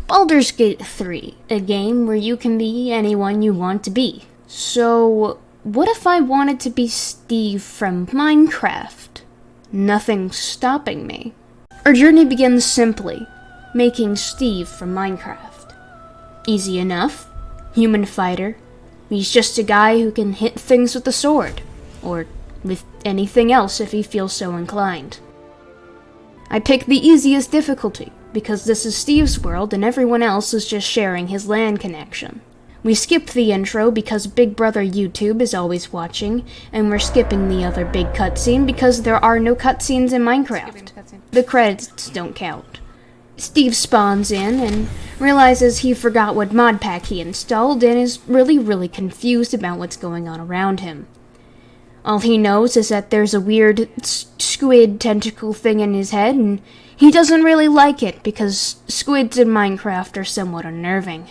Baldur's Gate 3, a game where you can be anyone you want to be. So, what if I wanted to be Steve from Minecraft? Nothing's stopping me. Our journey begins simply, making Steve from Minecraft. Easy enough. Human fighter. He's just a guy who can hit things with a sword, or with anything else if he feels so inclined. I picked the easiest difficulty, because this is Steve's world and everyone else is just sharing his LAN connection. We skip the intro because Big Brother YouTube is always watching, and we're skipping the other big cutscene because there are no cutscenes in Minecraft. The credits don't count. Steve spawns in and realizes he forgot what mod pack he installed and is really confused about what's going on around him. All he knows is that there's a weird squid tentacle thing in his head, and he doesn't really like it because squids in Minecraft are somewhat unnerving.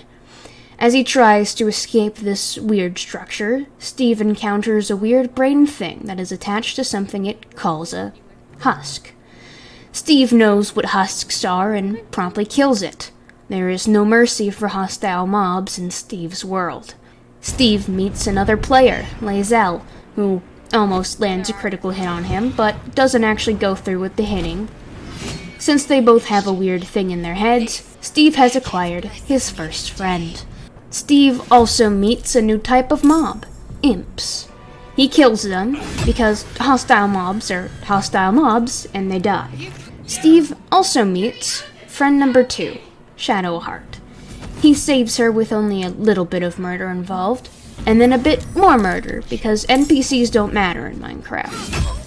As he tries to escape this weird structure, Steve encounters a weird brain thing that is attached to something it calls a husk. Steve knows what husks are and promptly kills it. There is no mercy for hostile mobs in Steve's world. Steve meets another player, Wyll, who almost lands a critical hit on him, but doesn't actually go through with the hitting. Since they both have a weird thing in their heads, Steve has acquired his first friend. Steve also meets a new type of mob, imps. He kills them because hostile mobs are hostile mobs and they die. Steve also meets friend number 2, Shadowheart. He saves her with only a little bit of murder involved, and then a bit more murder because NPCs don't matter in Minecraft.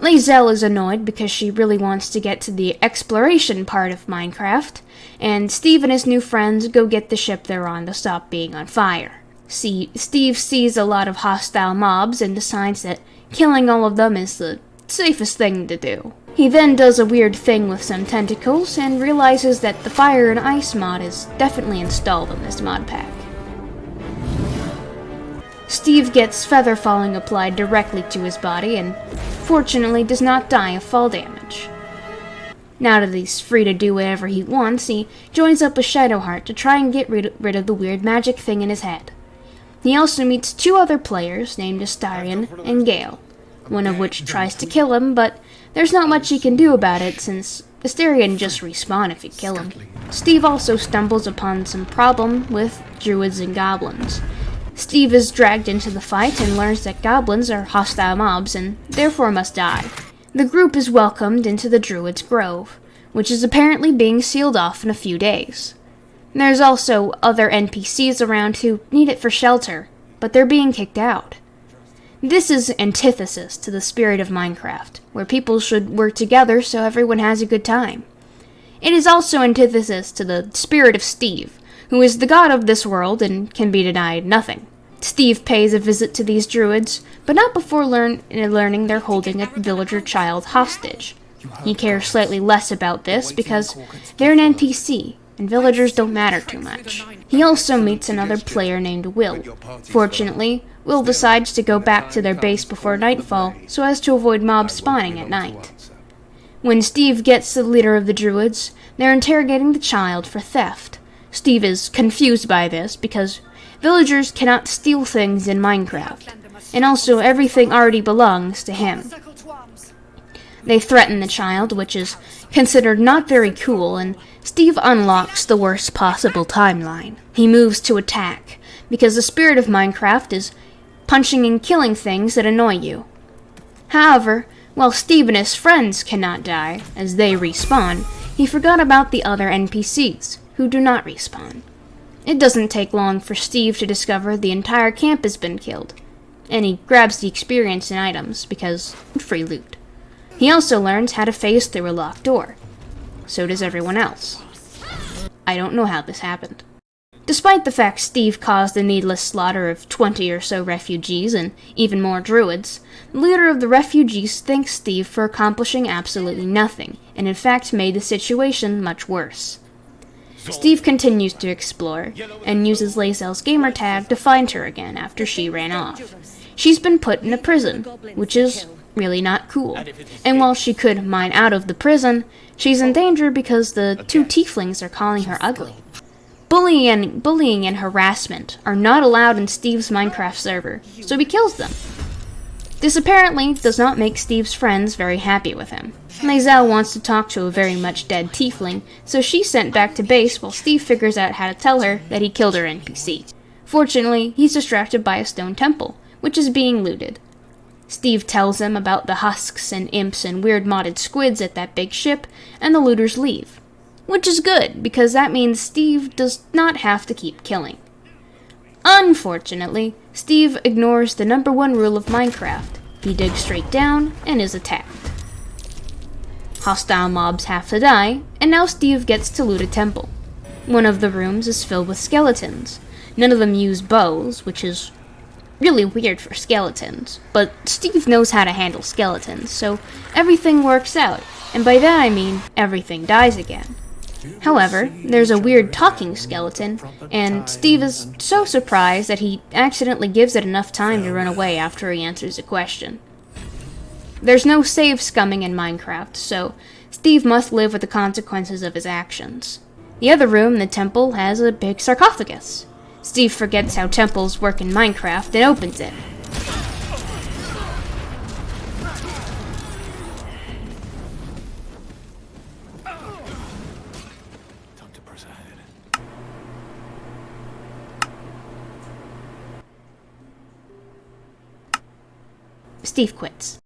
Wyll is annoyed because she really wants to get to the exploration part of Minecraft, and Steve and his new friends go get the ship they're on to stop being on fire. Steve sees a lot of hostile mobs and decides that killing all of them is the safest thing to do. He then does a weird thing with some tentacles and realizes that the fire and ice mod is definitely installed on this mod pack. Steve gets feather falling applied directly to his body and fortunately does not die of fall damage. Now that he's free to do whatever he wants, he joins up with Shadowheart to try and get rid of the weird magic thing in his head. He also meets 2 other players named Astarion and Gale, one of which tries to kill him, but there's not much he can do about it since Astarion just respawn if you kill him. Steve also stumbles upon some problem with druids and goblins. Steve is dragged into the fight and learns that goblins are hostile mobs and therefore must die. The group is welcomed into the druids' grove, which is apparently being sealed off in a few days. There's also other NPCs around who need it for shelter, but they're being kicked out. This is antithesis to the spirit of Minecraft, where people should work together so everyone has a good time. It is also antithesis to the spirit of Steve, who is the god of this world and can be denied nothing. Steve pays a visit to these druids, but not before learning they're holding a villager child hostage. He cares slightly less about this because they're an NPC, and villagers don't matter too much. He also meets another player named Wyll. Fortunately, Wyll decides to go back to their base before nightfall so as to avoid mobs spawning at night. When Steve gets to the leader of the druids, they're interrogating the child for theft. Steve is confused by this because villagers cannot steal things in Minecraft, and also everything already belongs to him. They threaten the child, which is considered not very cool, and Steve unlocks the worst possible timeline. He moves to attack, because the spirit of Minecraft is punching and killing things that annoy you. However, while Steve and his friends cannot die, as they respawn, he forgot about the other NPCs, who do not respawn. It doesn't take long for Steve to discover the entire camp has been killed, and he grabs the experience and items, because free loot. He also learns how to phase through a locked door. So does everyone else. I don't know how this happened. Despite the fact Steve caused the needless slaughter of 20 or so refugees and even more druids, the leader of the refugees thanks Steve for accomplishing absolutely nothing, and in fact made the situation much worse. Steve continues to explore, and uses Wyll's gamertag to find her again after she ran off. She's been put in a prison, which is really not cool, and while she could mine out of the prison, she's in danger because the 2 tieflings are calling her ugly. bullying and harassment are not allowed in Steve's Minecraft server, so he kills them. This apparently does not make Steve's friends very happy with him. Maisel wants to talk to a very much dead tiefling, so she's sent back to base while Steve figures out how to tell her that he killed her NPC. Fortunately, he's distracted by a stone temple, which is being looted. Steve tells him about the husks and imps and weird modded squids at that big ship, and the looters leave. Which is good, because that means Steve does not have to keep killing. Unfortunately, Steve ignores the #1 rule of Minecraft. He digs straight down and is attacked. Hostile mobs have to die, and now Steve gets to loot a temple. One of the rooms is filled with skeletons. None of them use bows, which is really weird for skeletons, but Steve knows how to handle skeletons, so everything works out, and by that I mean everything dies again. However, there's a weird talking skeleton, and Steve is so surprised that he accidentally gives it enough time to run away after he answers a question. There's no save scumming in Minecraft, so Steve must live with the consequences of his actions. The other room in the temple has a big sarcophagus. Steve forgets how temples work in Minecraft and opens it. Steve quits.